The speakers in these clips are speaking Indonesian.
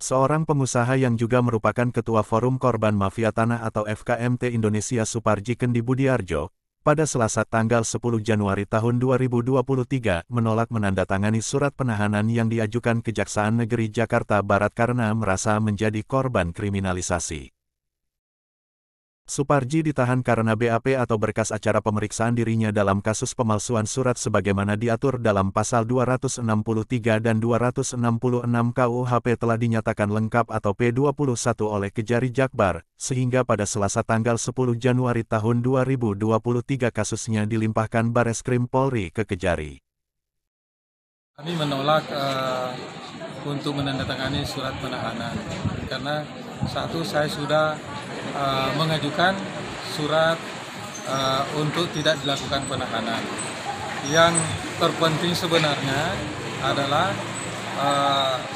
Seorang pengusaha yang juga merupakan Ketua Forum Korban Mafia Tanah atau FKMT Indonesia Suparji Kendi Budiarjo, pada Selasa tanggal 10 Januari tahun 2023 menolak menandatangani surat penahanan yang diajukan Kejaksaan Negeri Jakarta Barat karena merasa menjadi korban kriminalisasi. Suparji ditahan karena BAP atau berkas acara pemeriksaan dirinya dalam kasus pemalsuan surat sebagaimana diatur dalam pasal 263 dan 266 KUHP telah dinyatakan lengkap atau P21 oleh Kejari Jakbar, sehingga pada Selasa tanggal 10 Januari tahun 2023 kasusnya dilimpahkan Bareskrim Polri ke Kejari. Kami menolak untuk menandatangani surat penahanan karena satu, saya sudah mengajukan surat untuk tidak dilakukan penahanan. Yang terpenting sebenarnya adalah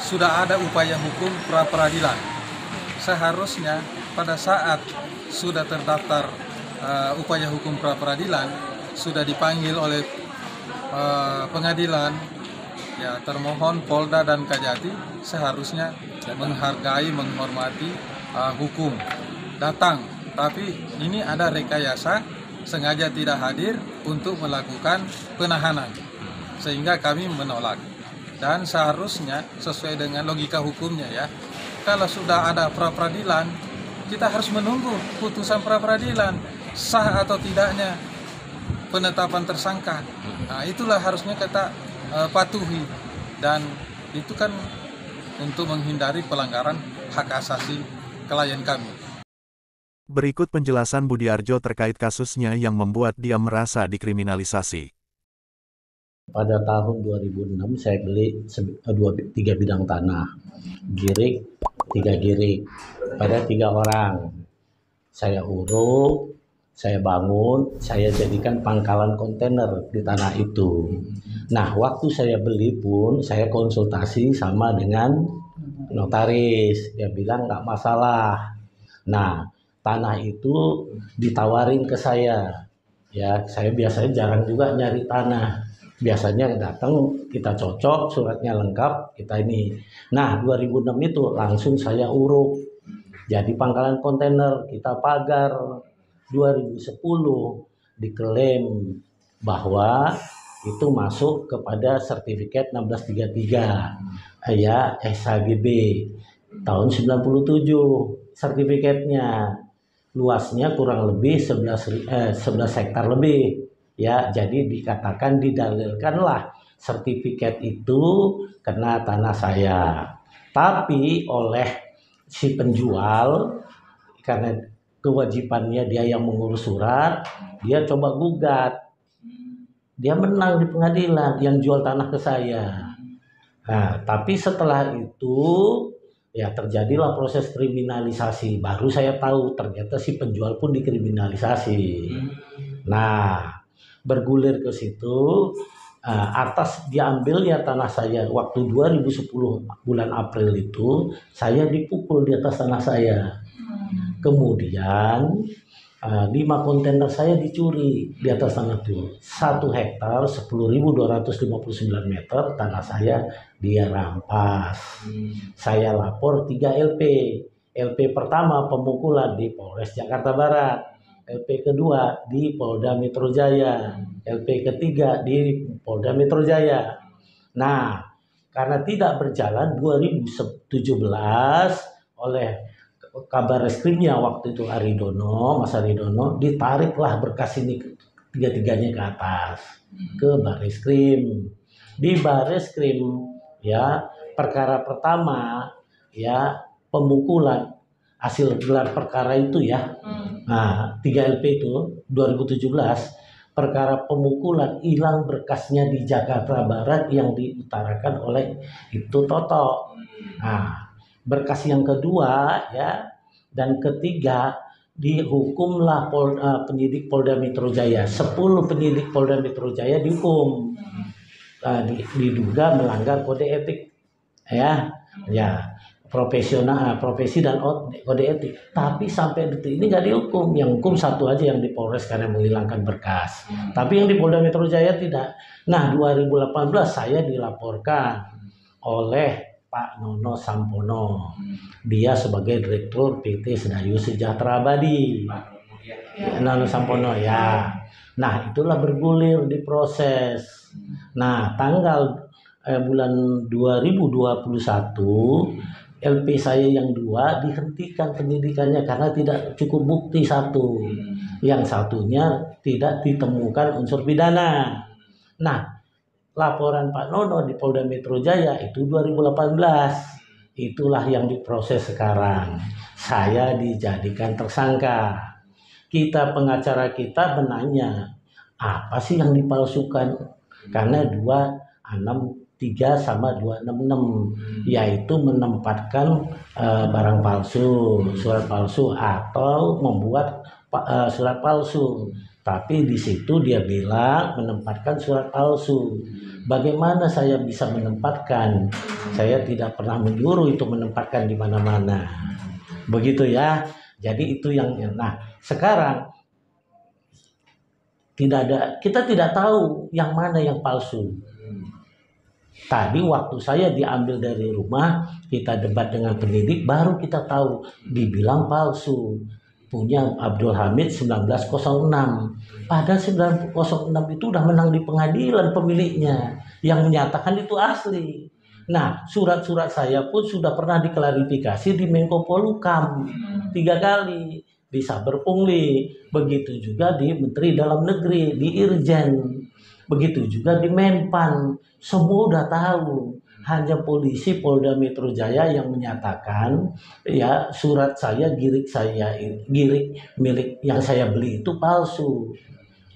sudah ada upaya hukum pra-peradilan. Seharusnya pada saat sudah terdaftar upaya hukum pra-peradilan, sudah dipanggil oleh pengadilan, ya termohon Polda dan Kajati seharusnya menghargai, menghormati hukum. Datang, tapi ini ada rekayasa, sengaja tidak hadir untuk melakukan penahanan, sehingga kami menolak. Dan seharusnya sesuai dengan logika hukumnya ya, kalau sudah ada pra-peradilan, kita harus menunggu putusan pra-peradilan, sah atau tidaknya penetapan tersangka. Nah, itulah harusnya kita patuhi, dan itu kan untuk menghindari pelanggaran hak asasi klien kami. Berikut penjelasan Budiarjo terkait kasusnya yang membuat dia merasa dikriminalisasi. Pada tahun 2006 saya beli 3 bidang tanah, girik 3 girik, pada 3 orang. Saya uruk, saya bangun, saya jadikan pangkalan kontainer di tanah itu. Nah, waktu saya beli pun saya konsultasi sama dengan notaris, dia bilang nggak masalah. Nah, tanah itu ditawarin ke saya. Ya, saya biasanya jarang juga nyari tanah. Biasanya datang, kita cocok, suratnya lengkap, kita ini. Nah, 2006 itu langsung saya uruk. Jadi pangkalan kontainer, kita pagar. 2010 diklaim bahwa itu masuk kepada sertifikat 1633 ya SHGB tahun 97 sertifikatnya. Luasnya kurang lebih 11 hektar lebih ya, jadi dikatakan didalilkanlah sertifikat itu kena tanah saya. Tapi oleh si penjual, karena kewajibannya dia yang mengurus surat, dia coba gugat, dia menang di pengadilan, yang jual tanah ke saya. Nah, tapi setelah itu ya terjadilah proses kriminalisasi. Baru saya tahu ternyata si penjual pun dikriminalisasi. Nah, bergulir ke situ, atas diambilnya tanah saya waktu 2010 bulan April itu, saya dipukul di atas tanah saya. Kemudian 5 kontainer saya dicuri di atas tanah itu. 1 hektar 10.259 meter tanah saya dia rampas. Saya lapor 3 LP. LP pertama pemukulan di Polres Jakarta Barat, LP kedua di Polda Metro Jaya, LP ketiga di Polda Metro Jaya. Nah, karena tidak berjalan 2017 oleh kabar reskrimnya waktu itu Mas Aridono, ditariklah berkas ini tiga-tiganya ke atas ke Bareskrim. Di Bareskrim ya, perkara pertama ya pemukulan, hasil gelar perkara itu ya. Nah, 3 LP itu 2017 perkara pemukulan, hilang berkasnya di Jakarta Barat yang diutarakan oleh itu Toto. Nah, berkas yang kedua ya dan ketiga dihukumlah penyidik Polda Metro Jaya. 10 penyidik Polda Metro Jaya dihukum, diduga melanggar kode etik ya profesi dan kode etik. Tapi sampai detik ini nggak dihukum. Yang hukum 1 aja yang di Polres karena menghilangkan berkas. Tapi yang di Polda Metro Jaya tidak. Nah, 2018 saya dilaporkan oleh Pak Nono Sampono. Dia sebagai Direktur PT Sedayu Sejahtera Abadi. Nono Sampono ya. Nah, itulah bergulir di proses. Nah, tanggal bulan 2021 LP saya yang 2 dihentikan penyidikannya karena tidak cukup bukti satu. Yang satunya tidak ditemukan unsur pidana. Nah, laporan Pak Nono di Polda Metro Jaya itu 2018. Itulah yang diproses sekarang. Saya dijadikan tersangka. Kita pengacara kita menanya, apa sih yang dipalsukan? Karena 263 sama 266 yaitu menempatkan barang palsu, surat palsu atau membuat surat palsu. Tapi di situ dia bilang menempatkan surat palsu. Bagaimana saya bisa menempatkan? Saya tidak pernah menyuruh itu menempatkan di mana-mana. Begitu ya. Jadi itu yang nah, sekarang kita tidak tahu yang mana yang palsu. Tadi waktu saya diambil dari rumah, kita debat dengan penyidik, baru kita tahu dibilang palsu. Punya Abdul Hamid 1906. Padahal 1906 itu udah menang di pengadilan pemiliknya yang menyatakan itu asli. Nah, surat-surat saya pun sudah pernah diklarifikasi di Menko Polhukam 3 kali, di Saber Pungli, begitu juga di Menteri Dalam Negeri, di Irjen, begitu juga di Menpan. Semua udah tahu. Hanya polisi Polda Metro Jaya yang menyatakan ya surat saya, girik milik yang saya beli itu palsu.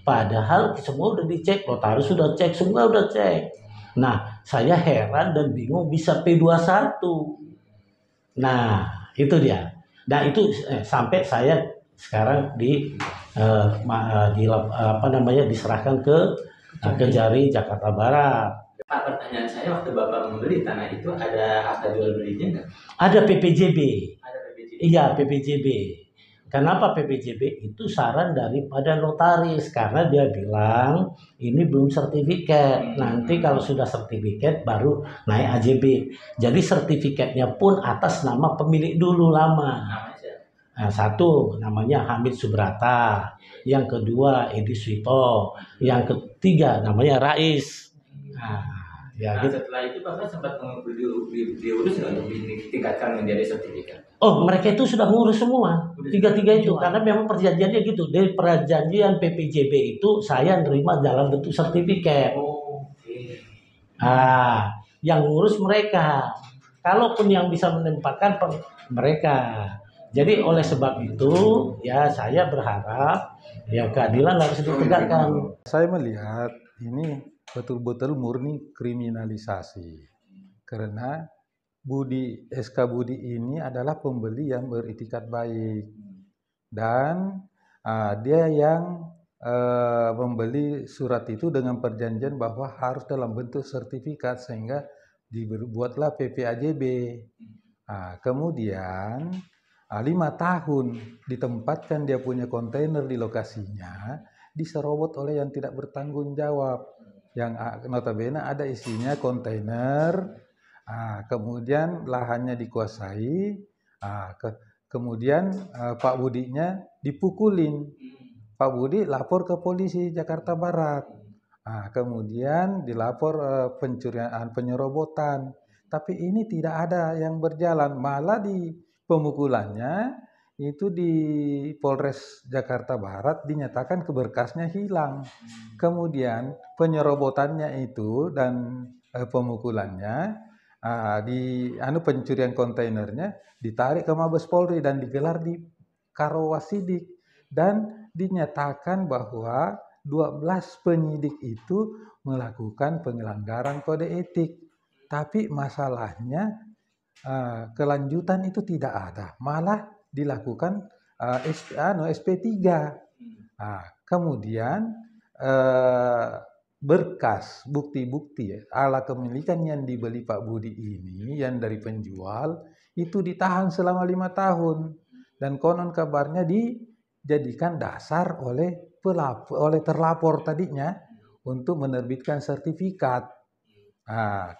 Padahal semua udah dicek, notaris sudah cek, semua udah cek. Nah, saya heran dan bingung bisa P21. Nah, itu dia. Nah, itu sampai saya sekarang diserahkan ke Kejari Jakarta Barat. Pak, pertanyaan saya, waktu Bapak membeli tanah itu ada akta jual belinya nggak? Ada PPJB. Ada PPJB. Iya, PPJB. Kenapa PPJB? Itu saran daripada notaris karena dia bilang ini belum sertifikat. Nanti kalau sudah sertifikat baru naik AJB. Jadi sertifikatnya pun atas nama pemilik dulu lama. Nah, satu namanya Hamid Subrata, yang kedua Edi Suito, yang ketiga namanya Rais. Nah, ya gitu. Setelah itu Bapak sempat diurus untuk ditingkatkan menjadi sertifikat. Oh, mereka itu sudah ngurus semua, tiga-tiga itu, karena memang perjanjiannya gitu. Dari perjanjian PPJB itu saya nerima dalam bentuk sertifikat. Yang ngurus mereka. Kalaupun yang bisa menempatkan mereka. Jadi oleh sebab itu, ya saya berharap ya keadilan harus ditegakkan. Saya melihat ini betul-betul murni kriminalisasi. Karena SK Budi ini adalah pembeli yang beritikat baik dan dia yang membeli surat itu dengan perjanjian bahwa harus dalam bentuk sertifikat sehingga dibuatlah PPAJB. Kemudian 5 tahun ditempatkan dia punya kontainer di lokasinya, diserobot oleh yang tidak bertanggung jawab, yang notabene ada isinya kontainer. Kemudian lahannya dikuasai, kemudian Pak Budinya dipukulin. Pak Budi lapor ke polisi Jakarta Barat, kemudian dilapor pencurian, penyerobotan. Tapi ini tidak ada yang berjalan, malah di pemukulannya itu di Polres Jakarta Barat dinyatakan berkasnya hilang. Kemudian penyerobotannya itu dan pemukulannya pencurian kontainernya ditarik ke Mabes Polri dan digelar di Karawasidik dan dinyatakan bahwa 12 penyidik itu melakukan pelanggaran kode etik. Tapi masalahnya kelanjutan itu tidak ada, malah dilakukan SP3. Kemudian berkas, bukti-bukti alat kepemilikan yang dibeli Pak Budi ini yang dari penjual itu ditahan selama 5 tahun dan konon kabarnya dijadikan dasar oleh terlapor tadinya untuk menerbitkan sertifikat.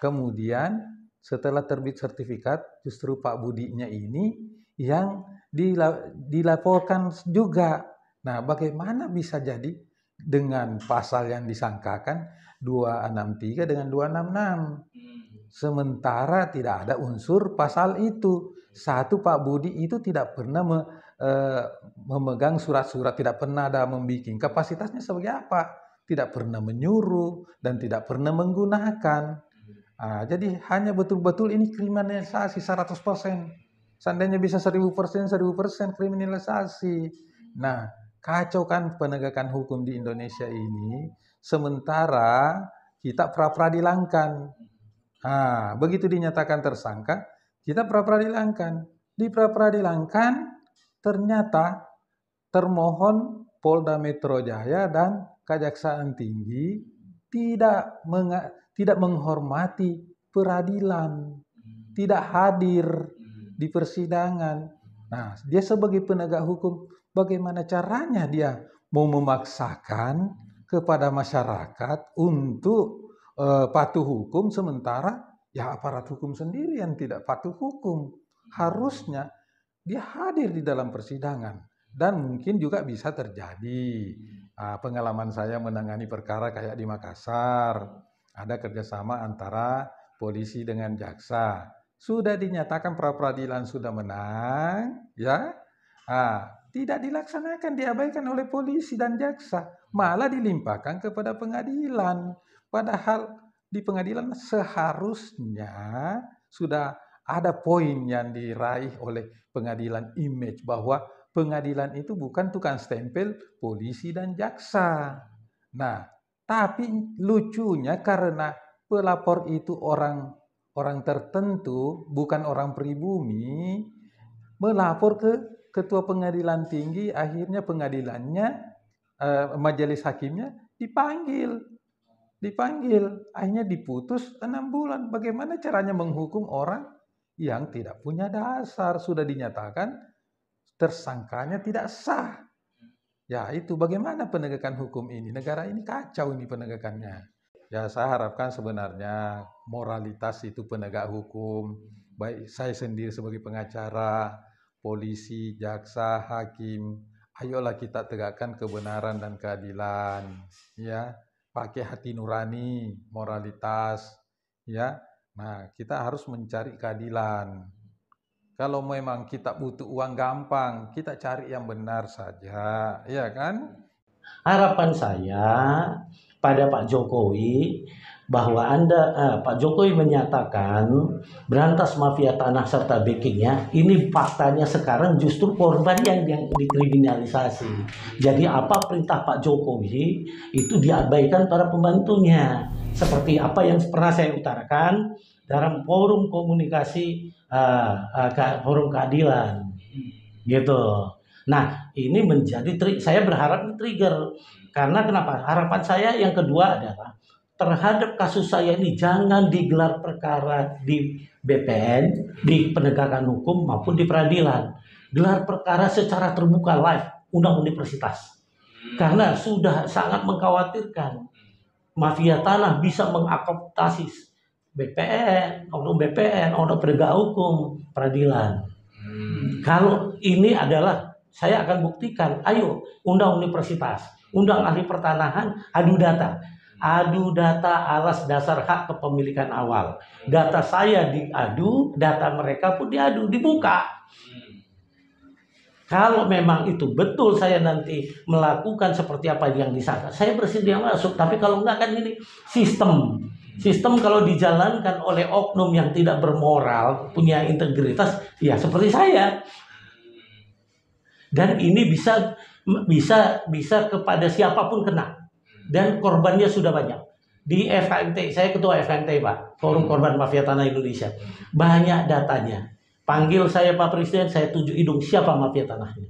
Kemudian setelah terbit sertifikat, justru Pak Budinya ini yang dilaporkan juga. Nah, bagaimana bisa jadi dengan pasal yang disangkakan 263 dengan 266? Sementara tidak ada unsur pasal itu. Satu, Pak Budi itu tidak pernah memegang surat-surat, tidak pernah ada membuat. Kapasitasnya sebagai apa? Tidak pernah menyuruh dan tidak pernah menggunakan. Jadi hanya betul-betul ini kriminalisasi 100%. Seandainya bisa 1000%, 1000% kriminalisasi. Nah, kacau kan penegakan hukum di Indonesia ini. Sementara kita pra-peradilankan. Begitu dinyatakan tersangka, kita pra-peradilankan. Di pra-peradilankan, ternyata termohon Polda Metro Jaya dan Kejaksaan Tinggi tidak menghormati peradilan, tidak hadir di persidangan. Nah, dia sebagai penegak hukum, bagaimana caranya dia mau memaksakan kepada masyarakat untuk patuh hukum, sementara ya aparat hukum sendiri yang tidak patuh hukum. Harusnya dia hadir di dalam persidangan. Dan mungkin juga bisa terjadi pengalaman saya menangani perkara kayak di Makassar, ada kerjasama antara polisi dengan jaksa. Sudah dinyatakan pra-peradilan sudah menang, ya, tidak dilaksanakan, diabaikan oleh polisi dan jaksa, malah dilimpahkan kepada pengadilan. Padahal di pengadilan seharusnya sudah ada poin yang diraih oleh pengadilan, image bahwa pengadilan itu bukan tukang stempel polisi dan jaksa. Nah, tapi lucunya karena pelapor itu orang tertentu, bukan orang pribumi, melapor ke ketua pengadilan tinggi, akhirnya pengadilannya, majelis hakimnya dipanggil, akhirnya diputus 6 bulan. Bagaimana caranya menghukum orang yang tidak punya dasar? Sudah dinyatakan tersangkanya tidak sah. Ya, itu bagaimana penegakan hukum ini? Negara ini kacau ini penegakannya. Ya, saya harapkan sebenarnya moralitas itu penegak hukum, baik saya sendiri sebagai pengacara, polisi, jaksa, hakim, ayolah kita tegakkan kebenaran dan keadilan, ya. Pakai hati nurani, moralitas, ya. Nah, kita harus mencari keadilan. Kalau memang kita butuh uang gampang, kita cari yang benar saja, ya kan? Harapan saya pada Pak Jokowi bahwa Pak Jokowi menyatakan berantas mafia tanah serta backingnya. Ini faktanya sekarang justru korban yang dikriminalisasi. Jadi apa perintah Pak Jokowi itu diabaikan para pembantunya. Seperti apa yang pernah saya utarakan dalam forum komunikasi, forum keadilan, gitu. Nah, ini menjadi saya berharap trigger. Karena kenapa? Harapan saya yang kedua adalah terhadap kasus saya ini jangan digelar perkara di BPN, di penegakan hukum maupun di peradilan. Gelar perkara secara terbuka live, undang universitas. Karena sudah sangat mengkhawatirkan mafia tanah bisa mengakomodasi BPN, untuk penegak hukum, peradilan. Kalau ini adalah saya akan buktikan, ayo undang universitas, undang ahli pertanahan, adu data alas dasar hak kepemilikan awal. Data saya diadu, data mereka pun diadu, dibuka. Kalau memang itu betul saya nanti melakukan seperti apa yang disangka, saya bersedia masuk. Tapi kalau enggak, kan ini sistem kalau dijalankan oleh oknum yang tidak bermoral, punya integritas, ya seperti saya. Dan ini bisa kepada siapapun kena. Dan korbannya sudah banyak. Di FKMT, saya ketua FKMT Pak, Forum Korban Mafia Tanah Indonesia. Banyak datanya. Panggil saya Pak Presiden, saya tunjuk hidung siapa mafia tanahnya.